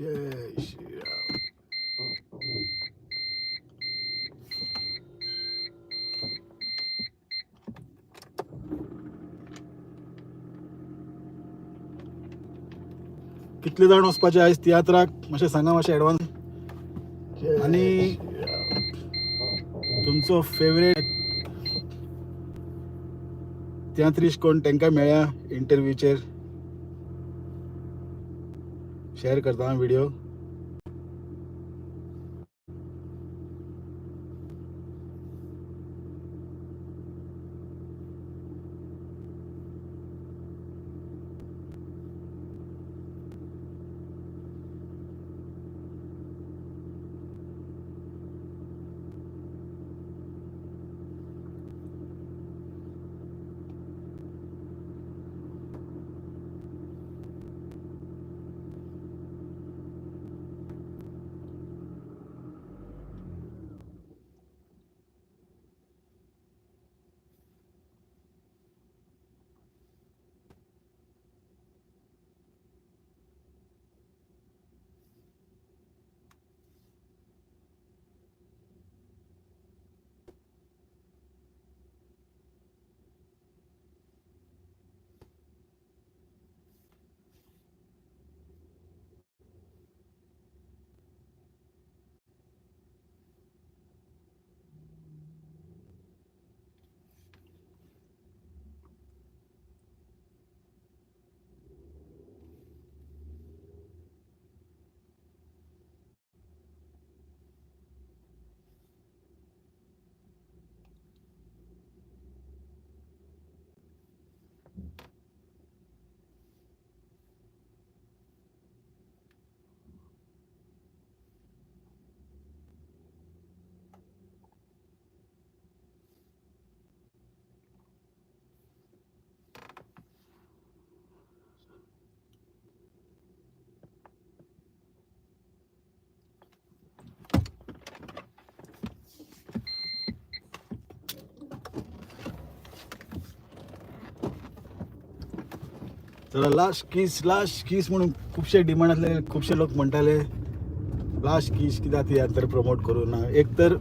जय श्रीराम. कितले जाण वचपाचे आयज तियात्राक मातशें सांगा मातशें एडवान्स. आणि तुमचो फेवरेट तियात्रीश कोण तांकां मेळ्या इंटरव्यूचेर शेअर करता व्हिडिओ. चला लास्ट किस म्हणून खुबशे डिमांड आसले. खुबशे लोक म्हणटाले लास्ट किस कित्याक तियात्र प्रमोट करूं ना. एक तर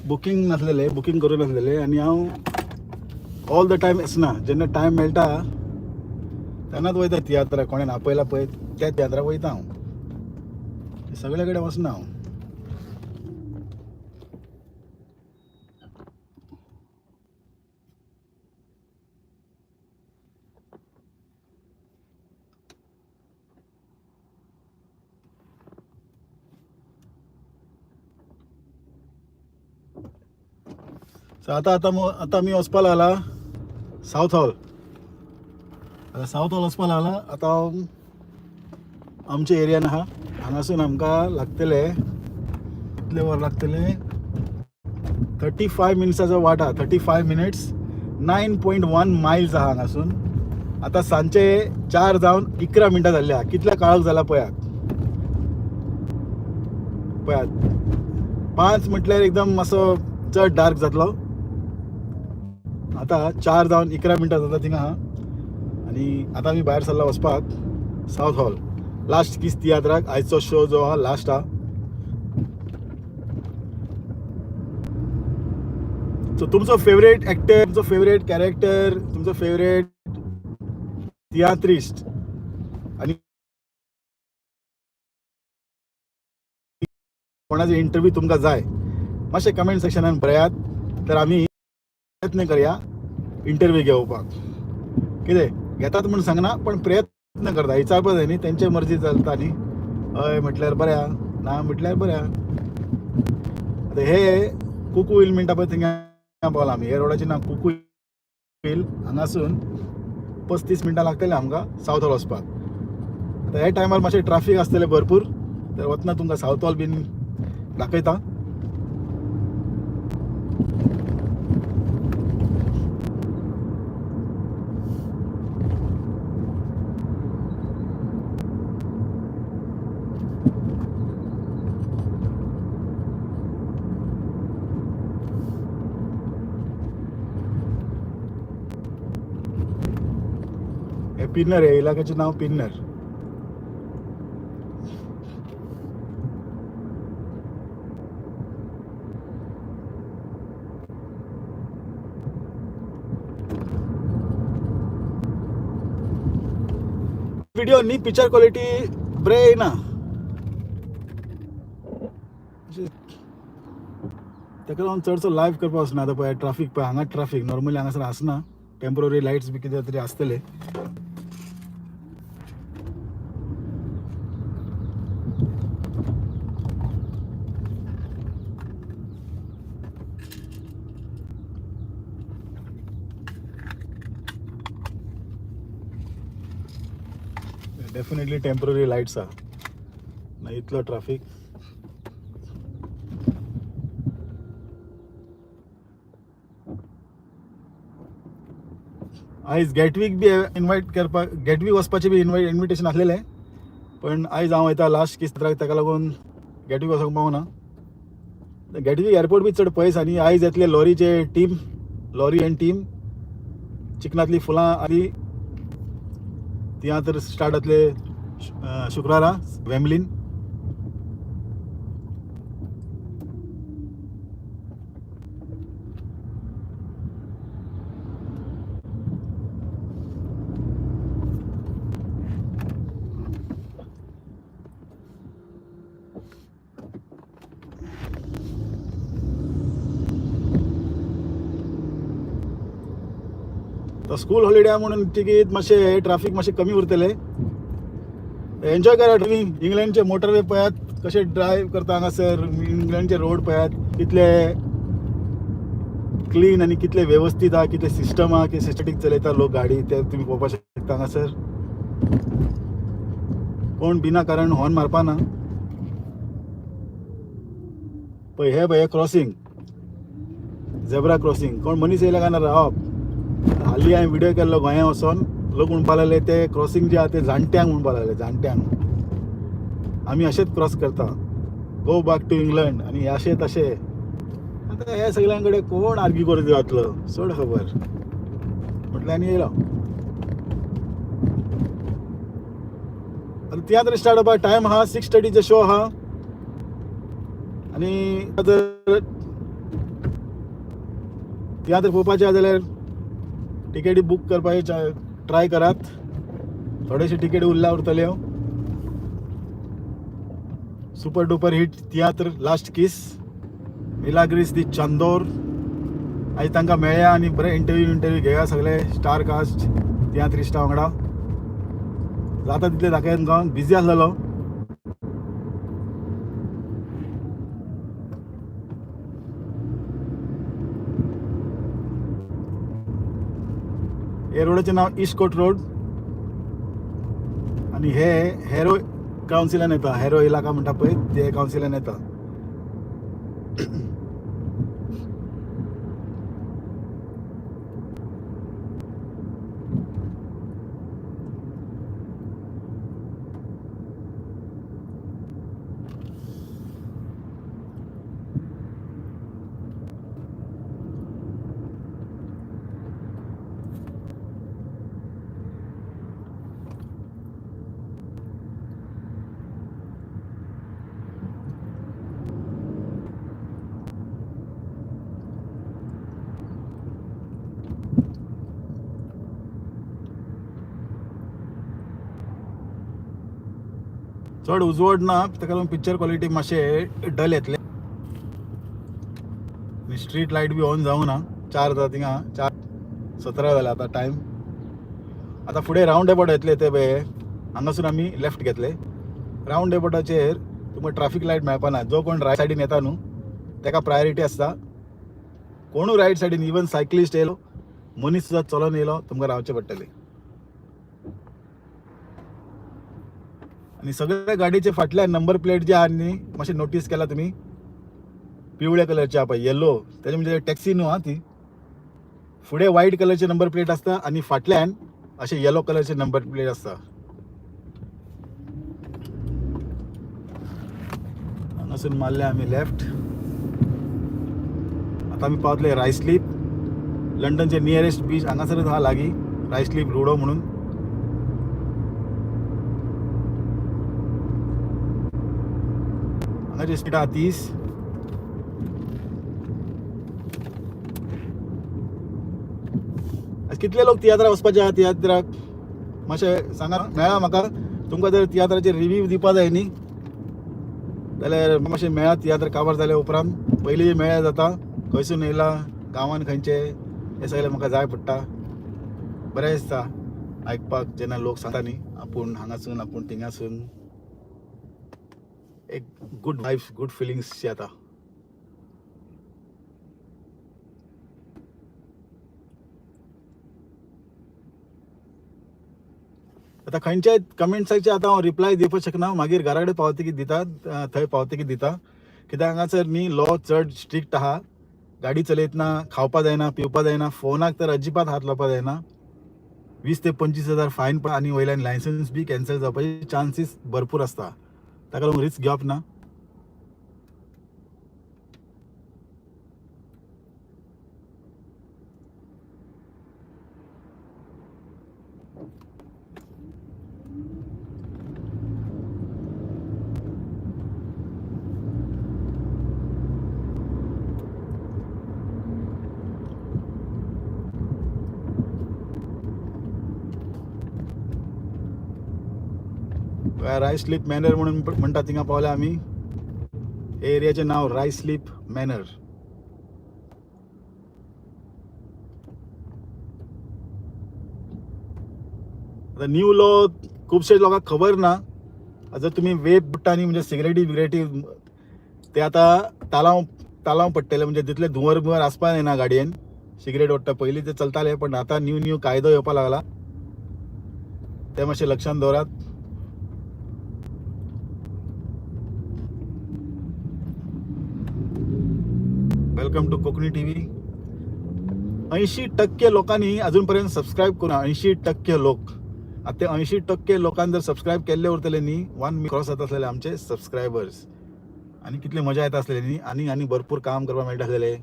बुकींग करून नासलेले आनी हांव ऑल द टायम आसना. जेन्ना टायम मेळटा तेन्नाच वयता तियात्राक. कोणें आपयला पळय त्या तियात्राक वयता हांव. सगळे कडेन वचना हांव. आता मी वचपा लागला साऊथ हॉल. साऊथ हॉल वचपा लागला. आतां हांव आमच्या एरियान आहा. हांगासून आमकां लागतले कितले वर लागतले 35 मिनिट्साचो वाट आहा. 35 मिनिट्स 9.1 मायल्स आहा हांगासून. आतां सांजचे 4 जावन 11 मिनटां जाल्ली आहा. कितल्या काळोख जाला पळयात. 5 म्हटल्यार एकदम मातसो चड डार्क जातलो. आता 4 जावन 11 मिनटां जाता थिंगा आहा. आनी आतां आमी भायर सरला वचपाक साऊथ हॉल लास्ट किस तियात्राक. आयचो शो जो आहा लास्ट आहा. सो तुमचो फेवरेट एक्टर, तुमचो फेवरेट कॅरेक्टर, तुमचो फेवरेट तियात्रिस्ट आनी कोणाचो इंटरव्यू तुमकां जाय मातशें कमेंट सेक्शनान बरेयात. तर आमी प्रयत्न करया इंटरव्यू घेवपाक. कितें घेतात म्हूण सांगना पण प्रयत्न करता. विचारपा जाय न्ही. तेंचे मर्जी चलता न्ही. हय म्हटल्यार बऱ्या, ना म्हटल्यार बऱ्या. आतां हे कुकू हिल म्हणटा पळय थिंगा पावला आमी. हे रोडाचें नांव कुकू हिल. हांगासून 35 मिनटां लागतले आमकां साऊथ हॉल वचपाक. आतां हे टायमार मातशें ट्राफीक आसतलें भरपूर. तर वतना तुमकां साऊथ हॉल बीन दाखयता. हे पिन्नर. हे इलाक्याचें नांव पिन्नर. व्हिडिओ नी पिक्चर क्वॉलिटी बरे येना. ताका लागून चडसो लायव्ह करपाक वचना. आतां पळय ट्राफीक पळय, हांगा ट्राफीक नॉर्मली हांगासर आसना. टेम्पररी लायट्स बी कितें तरी आसतले. डेफिनेटली टेम्पररी लायट्स आहा ना इतलो ट्राफीक. आयज गेटवीक बी इन्वायट करपाक, गेटवीक वचपाचें बी इन्विटेशन आसलेलें, पण आयज हांव वयता लास्ट किस्त्राक, ताका लागून गेटवीक वचोंक पावना. गेटवीक एअरपोर्ट बी चड पयस आनी आयज येतले लॉरीचे टीम, लॉरी एंड टीम. चिकनांतली फुलां आनी तियात्र स्टार्ट जातले शुक्रारा वेमलीन. तो स्कूल हॉलिडे म्हणून तिकीट मातशें ट्राफीक मातशें कमी उरतलें. एन्जॉय करा ड्रायव्हिंग. इंग्लंडचे मोटरवे पळयात कशे ड्रायव्ह करता हांगासर. इंग्लंडचे रोड पळयात कितले क्लीन आनी कितले वेवस्थीत आहा, कितले सिस्टम आहा, की सिस्टमॅटीक चलयता लोक गाडी, ते तुमी पळोवपाक शकता हांगासर. कोण बिना कारण हॉर्न मारपा ना. पळय हे पळय क्रॉसींग, झेब्रा क्रॉसींग. कोण मनीस येयला काय ना रावप. हालीं हांवें व्हिडिओ केल्लो गोंया वचोन, लोक म्हणपा लागले ते क्रॉसींग जे आहा ते जाणट्यांक म्हणपा लागले, जाणट्यांक. आमी अशेंच क्रॉस करता, गो बॅक टू इंग्लंड आनी हे अशें तशें. आतां हे सगळ्यां कडेन कोण आर्ग्यू करत रावतलो, सोड खबर म्हटलें आनी येयलो. आतां तियात्र स्टार्ट जावपाक टायम आहा. 6:30 शो आहा. आनी जर तियात्र पळोवपाचें आहा जाल्यार टिकेटी बूक करपाचे ट्राय करात. थोडेशे टिकेटी उरतल्यो. Super duper hit tiatr last kiss, Milagres दी चांदोर. आयज तांकां मेळया आनी बरे इंटरव्यू घेया सगळे स्टार कास्ट तियात्रिस्टा वांगडा. जाता तितले दाखय तुमकां. बिजी आसलेलो. हे रोडाचें नाव ईस्ट कोट रोड आनी हे हेरो कावन्सिलान येता. हेरो इलाका म्हणटा पळय ते कावन्सिलान येता. चड उजवड ना, ताका लागून पिक्चर क्वॉलिटी मातशें डल येतले. स्ट्रीट लायट बी ऑन जावं ना. 4 जाता थिंगा, 4:17 जाले आतां टायम. आतां फुडें रावंड एबॉट येतले ते पळय, हांगासून आमी लेफ्ट घेतले. रावंड एबॉटाचेर तुमकां ट्राफीक लायट मेळपाना. जो कोण रायट सायडीन येता न्हू ताका प्रायोरिटी आसता. कोणूय रायट सायडीन, इवन सायक्लिस्ट येयलो, मनीस सुद्दां चलोन येयलो, तुमकां रावचें पडटलें. आनी सगळ्या गाडयेचे फाटल्यान नंबर प्लेट जे आहा न्ही, मातशें नोटीस केला तुमी, पिवळ्या कलरची आहा पळय, येलो, तेजे म्हणजे टॅक्सी न्हू आहा ती. फुडें व्हायट कलरचे नंबर प्लेट आसता आनी फाटल्यान अशें येलो कलरचे नंबर प्लेट आसता. हांगासून मारले आमी लेफ्ट. आतां आमी पावतले रायस्लीप. लंडनचे नियरेस्ट बीच हांगासरच आहा लागीं, रायस्लीप रुडो म्हणून. हांगाची स्पीड आहा 30. कितले लोक तियात्राक वचपाचे आहा? तियात्राक मातशें सांगा मेळा म्हाका. तुमकां जर तियात्राचे रिव्यू दिवपा जाय न्ही जाल्यार मातशें मेळा तियात्र काबार जाल्या उपरांत. पयलीं मेळ्या जाता खंयसून येयला गांवान खंयचे हें सगळें म्हाका जाय पडटा. बरें दिसता आयकपाक जेन्ना लोक सांगता न्ही आपूण हांगासून आपूण थिंगासून. एक गूड वायब्स गूड फिलिंग्स येता. आतां खंयच्याय कमेंट्साचे आतां हांव रिप्लाय दिवपाक शकना. मागीर घरा कडेन पावतकीर दिता, थंय पावतकीर दिता. कित्याक हांगासर न्ही लॉ चड स्ट्रिक्ट आहा. गाडी चलयतना खावपा जायना, पिवपा जायना, फोनाक तर अजिबात हात लावपा जायना. 20,000 ते 25,000 फायन आनी वयल्यान लायसन्स बी कॅन्सल जावपाचे चान्सीस भरपूर आसता. ताका लागून रिस्क घेवप ना. रायस स्लीप मॅनर म्हणून म्हणटा थिंगा पावल्या आमी. हे एरियाचें नांव रायस स्लीप मॅनर. आतां न्यू लॉ खुबशे लोकांक खबर ना. जर तुमी वेप बुट्टांनी म्हणजे सिगरेटी बिगरेटी ते आतां तालाव पडटले. म्हणजे तितले धुंवर बिंवर आसपा जायना गाडयेन. सिगरेट ओडटा पयलीं ते चलताले पण आतां न्यू कायदो येवपा लागला. ते मातशें लक्षांत दवरात. Welcome to Konkani TV. 80% लोकांनी अजून पर्यंत सबस्क्राईब करूना. 80% लोक. आता ते 80% लोकांनी जर सबस्क्राईब केल्ले उरतले न्ही 1 मिलियन क्रॉस जाता आसलेले आमचे सबस्क्रायबर्स. आनी कितली मजा येता आसलेली न्ही. आनी भरपूर काम करपाक मेळटा आसलेले.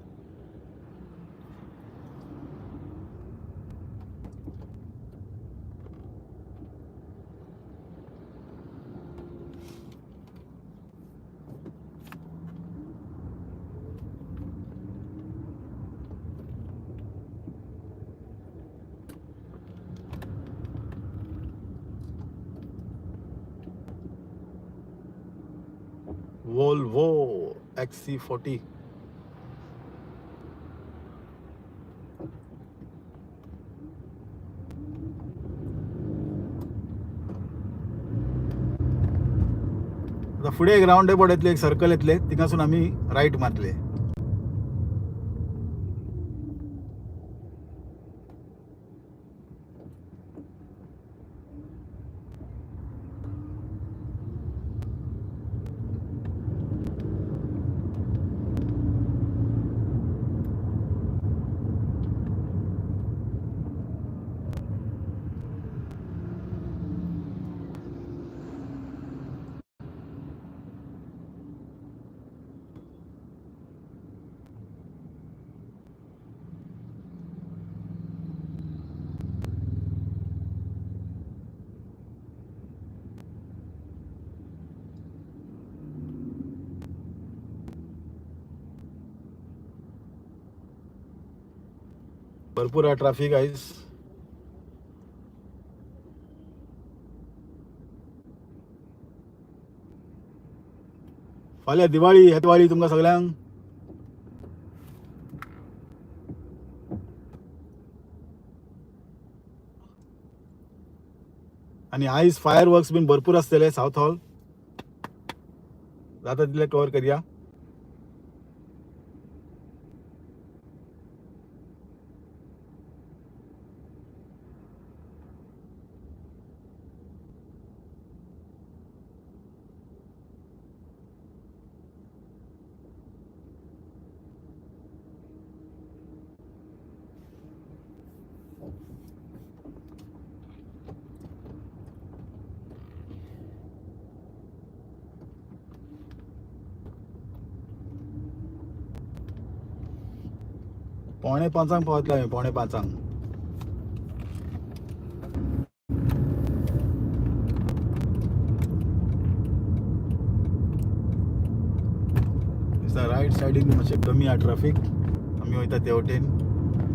Volvo XC40. आता फुडें एक राउंड अबाउट येतले, एक सर्कल येतले, थिंगासून आमी रायट मारतले. भरपूर ट्रॅफिक आयज. फाल्यां दिवाळी. हे दिवाळी तुमकां सगळ्यांक. आनी आयज फायर वर्क्स बीन भरपूर आसतले साऊथ हॉल. जाता तितले कवर करया. पौणे 5 पावतले आमी. पौणे 5. रायट सायडीन मातशें कमी आहा ट्रॅफिक. आमी वयता ते वटेन.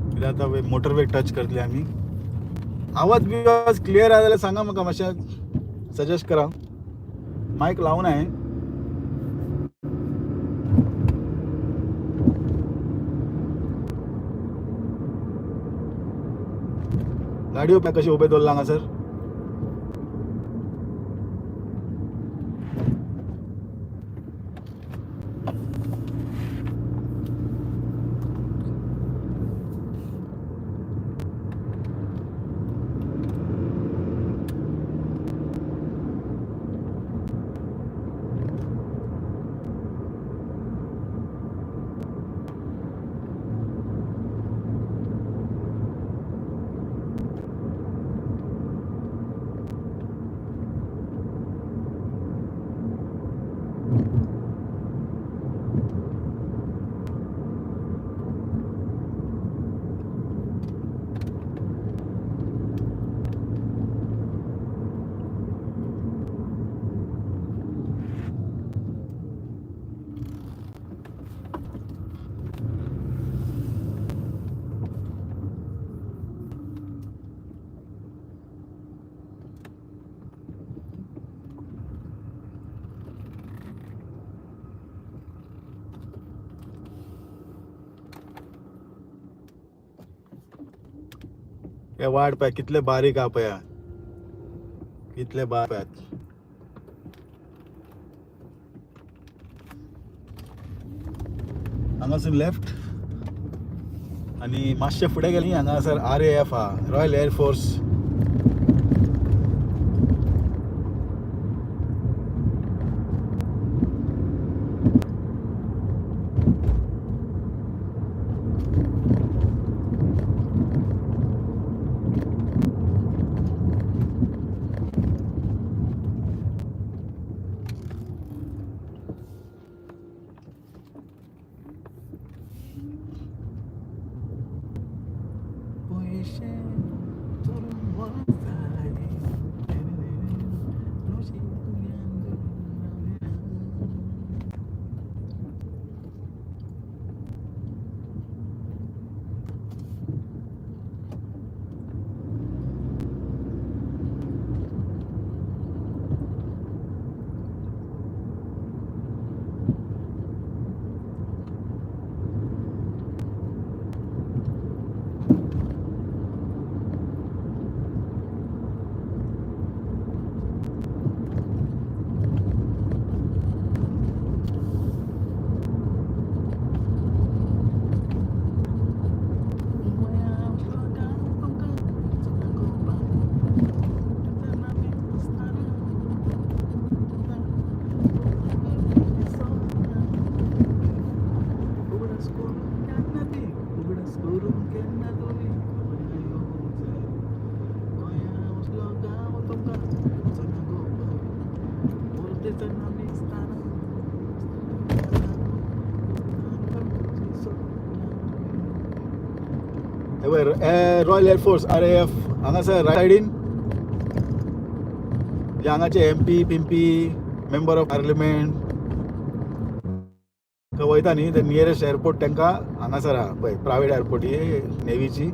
कित्याक आतां मोटरवे टच करतले आमी. आवाज बिवाज क्लियर आहे जाल्यार सांगा म्हाका मातशें सजेस्ट करा. मायक लावून आहे. गाडयो कशी उबे दवरला हांगासर. हे वाट पळय कितले बारीक आहा पळय. कितले बारीक हांगासून लेफ्ट आनी मातशे फुडें गेली हांगासर RAF आहा, royal air force. Royal air force RAF हांगासर रायट सायडीन जे हांगाचे MP Pimpi member of parliament वयता न्ही ते नियरेस्ट एअरपोर्ट तांकां हांगासर आहा पळय. प्रायवेट एअरपोर्ट ही नेवीची.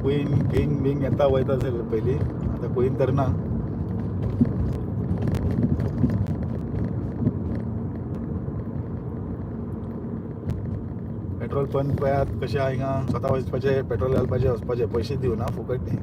क्वीन किंग बिंग येता वयता असेल पयलीं, आतां क्वीन तर ना. पेट्रोल पंप पळयात कशें आहा हिंगा. स्वता वचपाचें, पेट्रोल घालपाचें, वचपाचें. पयशे दिवना, फुकट न्ही.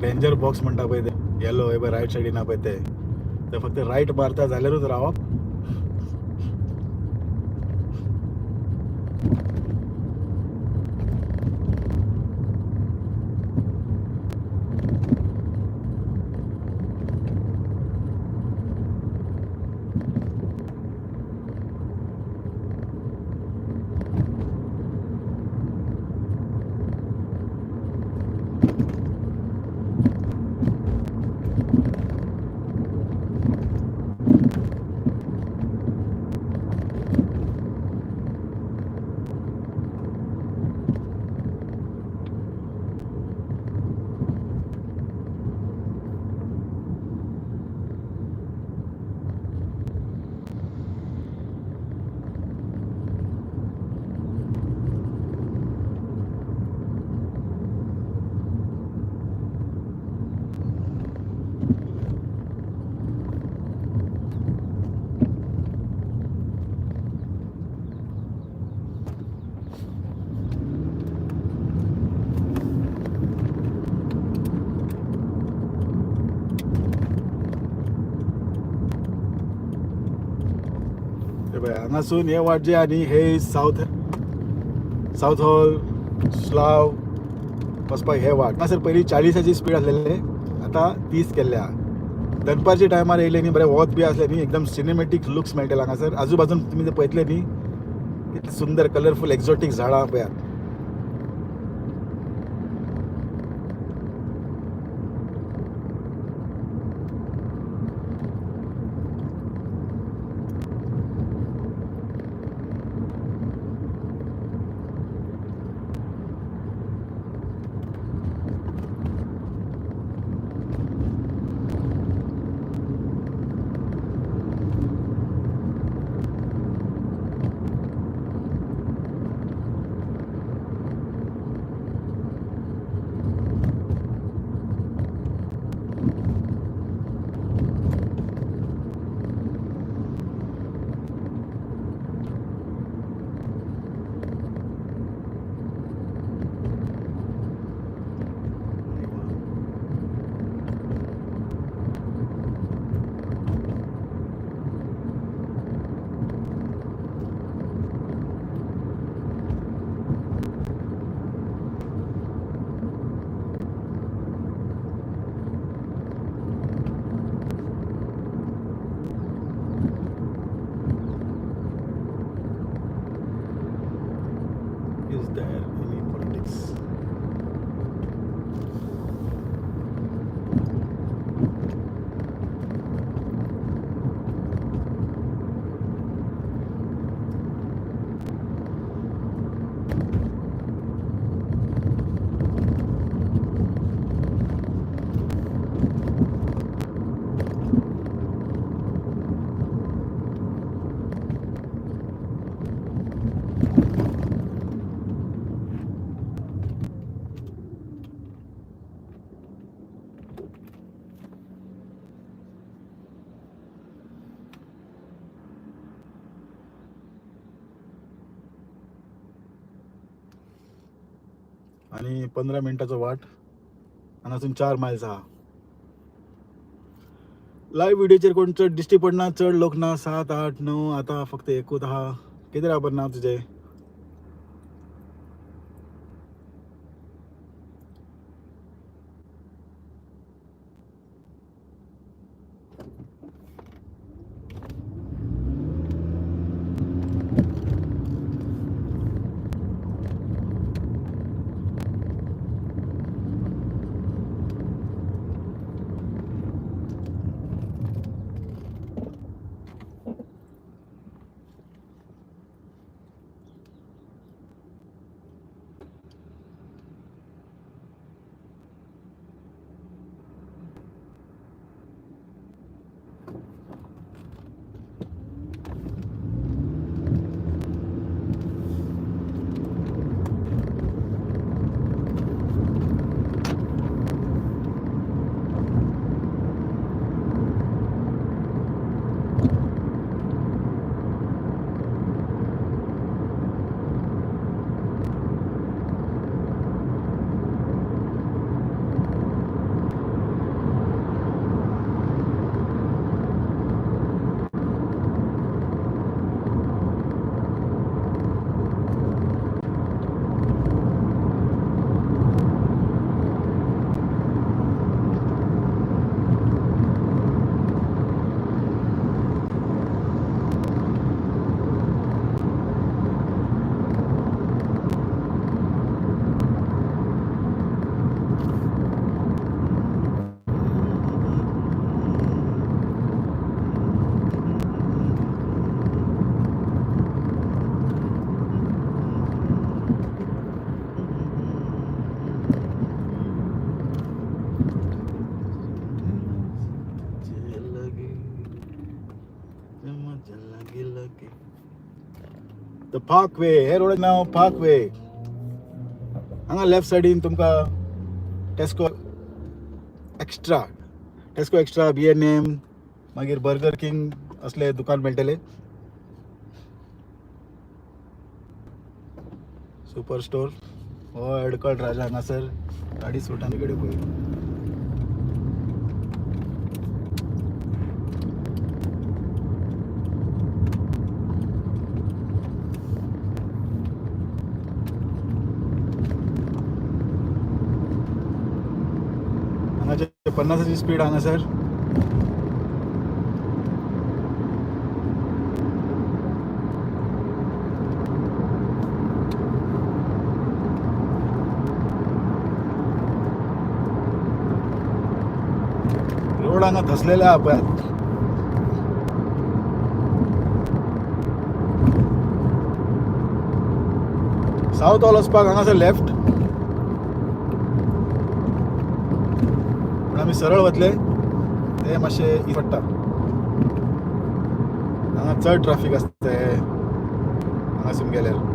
डेंजर बॉक्स म्हणटा पळय ते येलो हे पळय रायट सायडीन पळय ते फक्त रायट मारता जाल्यारूच रावप. हांगासून हे वाट जे आनी हे साउथ हॉल स्लाव वचपाक हे वाट. हांगासर पयलीं 40ची स्पीड आसलेले, आतां 30 केल्ल्या. दनपारच्या टायमार येयले न्ही, बरें वत बी आसले न्ही, एकदम सिनेमॅटीक लुक्स मेळटले हांगासर. आजू बाजून तुमी जर पळयतले न्ही, कितले सुंदर कलरफूल एक्झॉटीक झाडां पळयात. Is there any politics? आणि 15 मिनटाचो वाट. हांगासून 4 मायल्स आहा. लायव्ह व्हिडिओचेर कोण चड दिश्टी पडना, चड लोक ना. 7, 8, 9 आतां फक्त एकूच आहा. कितें खबर नांव तुजें? द पार्कवे हे रोड नाव पार्कवे. हांगा लेफ्ट सायडीन तुमकां टेस्को एक्स्ट्रा B&M मागीर बर्गर किंग असले दुकान मेळटले. सुपर स्टोर हो एडकट राजा हांगासर गाडी सुटानी कडेन पळय. हांगाचे 50ची स्पीड हांगासर. रोड हांगा धसलेले आहा पळयात. साऊथ हॉल वचपाक हांगासर लेफ्ट, पण आमी सरळ वतले ते मातशे पडटा. हांगा चड ट्रॅफिक आसता हांगासून गेल्यार.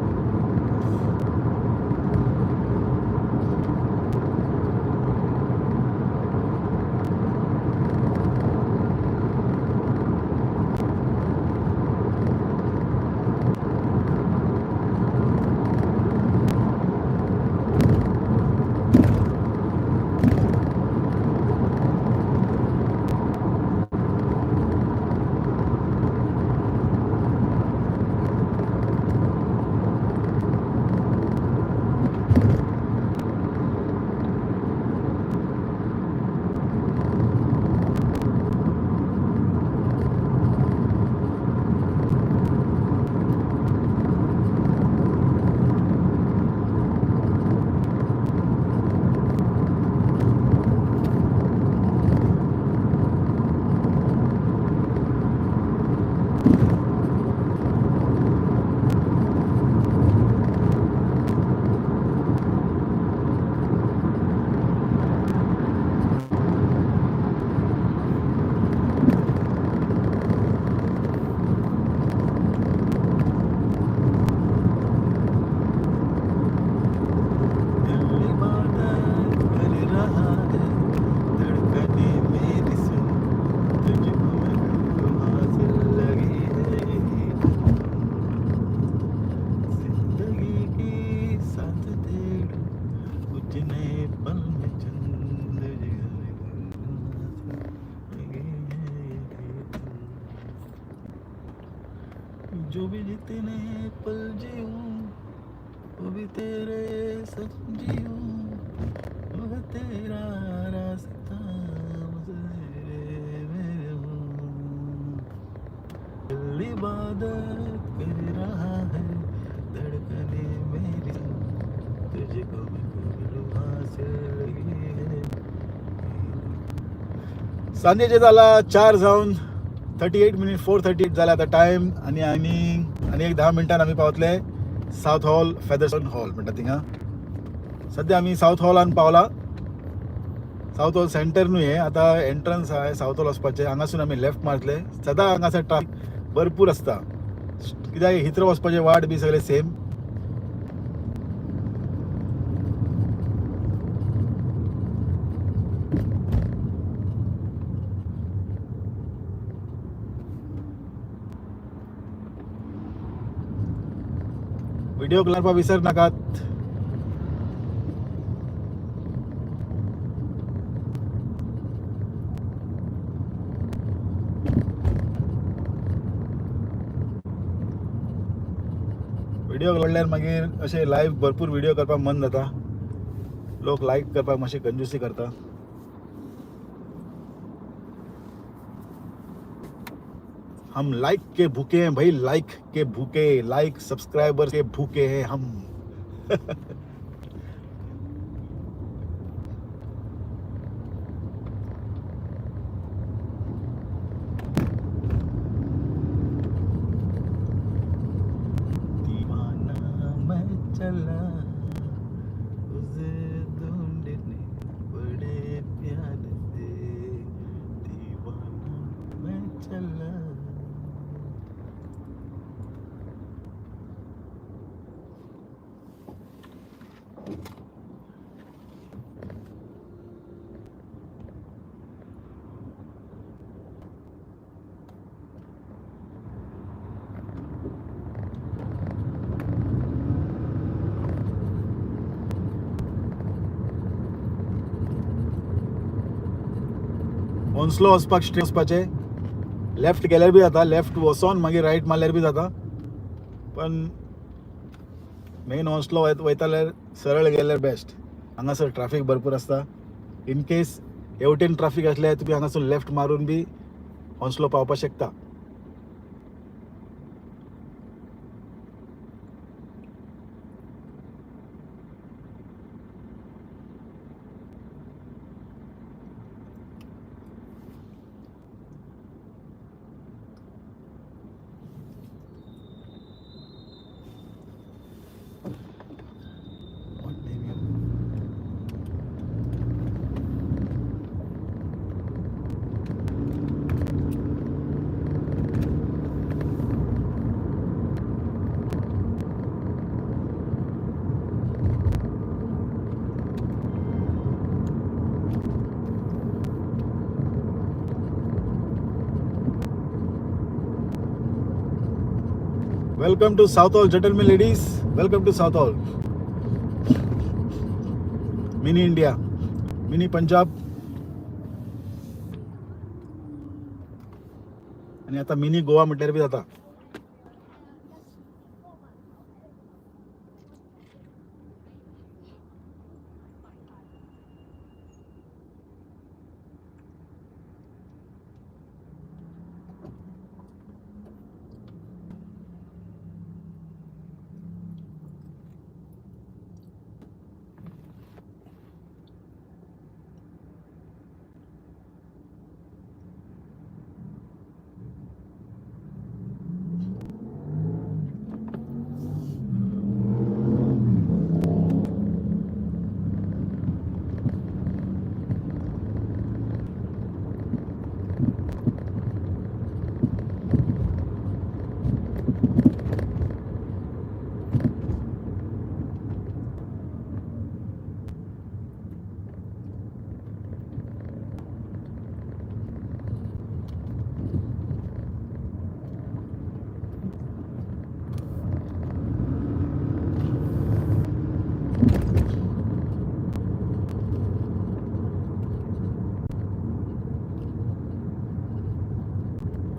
जो भी जितने पल जीऊं वो भी तेरे संग जीऊं, वो तेरा रास्ता मुझे में हूं. दिल इबादत कर रहा है धड़कने मेरी, तुझको मैं करूं हासिल लगी है. सांजेचे जाला 4 जावन 38 मिनिट 4:38 जाला आता टाइम. आणि एक 10 मिनटान आमी पावतले साऊथ हॉल फेदरस्टोन हॉल म्हणटा थिंगा. सध्या आमी साऊथ हॉलान पावला. साऊथ हॉल सेंटर न्हू हे, आता एंट्रन्स आहे साऊथ हॉल वचपाचें. हांगासून आमी लेफ्ट मारतले. सदां हांगासर ट्रॅफिक भरपूर आसता कित्याक हिथ्रो वचपाचें वाट बी सगळे सेम. व्हिडिओ करपा विसर नाकात. व्हिडिओ आवडल्यार मागीर अशे लाईव्ह भरपूर व्हिडिओ करपाक मन जाता. लोक लाईक करपाक मातशी कंजूसी करता. हम लाइक के भूखे हैं भाई, लाइक के भूखे, लाइक सब्सक्राइबर के भूखे हैं हम. दीवाना मैं चला उसे ढूंढने बड़े प्यार से, दीवाना मैं चला. ओन्सलो वचपाक स्ट्रेट वचपाचें, लेफ्ट गेल्यार बी जाता, लेफ्ट वचोन मागीर रायट मारल्यार बी जाता, पण मेन ओन्सलो वयताल्यार सरळ गेल्यार बेस्ट. हांगासर ट्राफीक भरपूर आसता. इन केस हेवटेन ट्राफीक आसल्यार तुमी हांगासून लेफ्ट मारून बी ओन्सलो पावपाक शकता. Welcome to Southall gentleman ladies, welcome to Southall. Mini India, mini Punjab आणि आता मिनी गोवा म्हटल्यार बी जाता.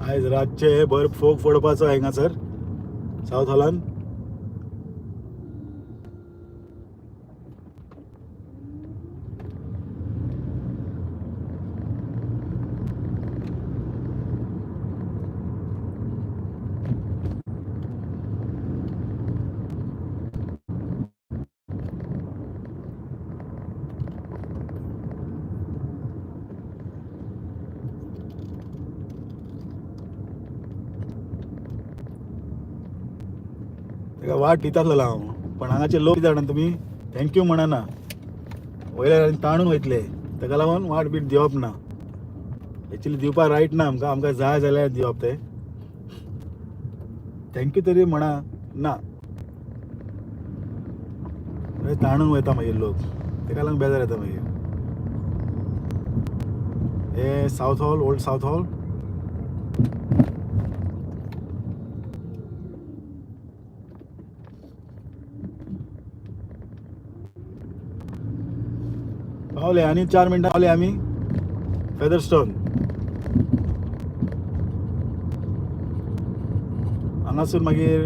आयज रातचे भर फोग फोडपाचो हांगासर साउथ हॉलान. तेका वाट दितालो हांव, पण हांगाचे लोक जाणा तुमी थँक्यू म्हणना, वयल्यार ताणून वयतले, ताका लागून वाट बीट दिवप ना. एक्चुअली दिवपाक रायट ना आमकां, आमकां जाय जाल्यार दिवप ते. थँक्यू तरी म्हणा ना, ताणून वयता मागीर लोक, ताका लागून बेजार येता मागीर. हे south hall, old south hall. पावले आनी 4 मिनटां पावले आमी फेदरस्टोन. हांगासून मागीर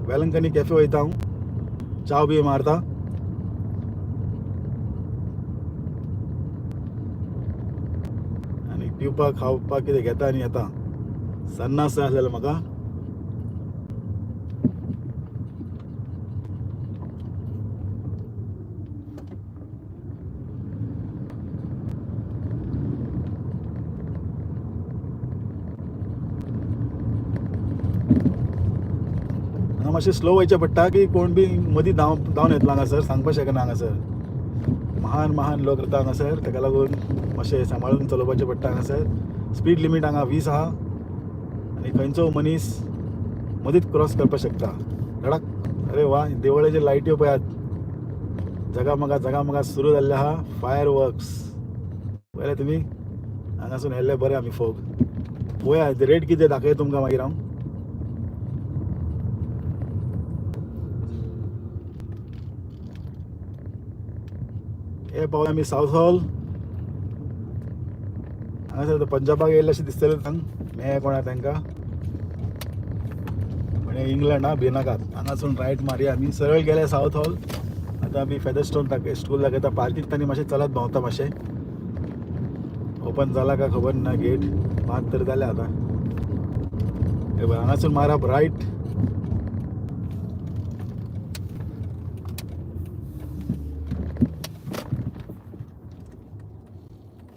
वेलंकनी कॅफे वयता हांव, चाव बी मारता. आनी पिवपाक खावपाक कितें घेता आनी येता. सन्नास जाय आसलेलो म्हाका. मातशें स्लो वयचें पडटा की कोण बी मदीं धांवन येतलो हांगासर, सांगपाक शकना. हांगासर महान महान लोक रावता हांगासर, ताका लागून मातशें सांबाळून चलोवपाचें पडटा. हांगासर स्पीड लिमीट हांगा 20 आहा आनी खंयचो मनीस मदींच क्रॉस करपाक शकता. धडक. अरे वा, देवळाचे लायट्यो पळयात, जगामगा सुरू जाल्ले आहा. फायर वर्क्स पळयले तुमी. हांगासून येल्ले बरे आमी फोग. पळोवया रेट कितें दाखय तुमकां मागीर हांव. हे पावले आमी साउथ हॉल. हांगासर पंजाबाक येयल्ले अशें दिसतलें सांग मेळ कोणा तांकां म्हणजे इंग्लंड हा भिनाकात हांगासून रायट मारया आमी सरळ गेले सावथ हॉल आतां आमी फेदरस्टोन स्कूल दाखयता पार्कींग तांणी मातशें चलत भोंवता मातशें ओपन जाला काय खबर ना गेट बांद तर जालें आतां हे पळय हांगासून मारप रायट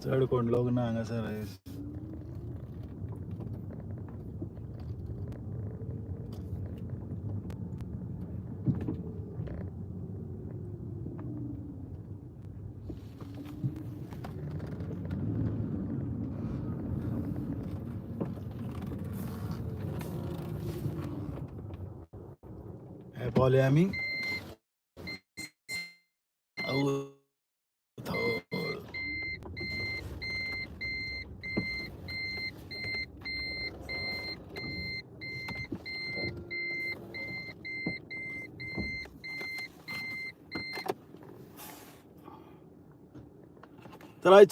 चड कोण लोक ना हांगासर हे पावले आमी तर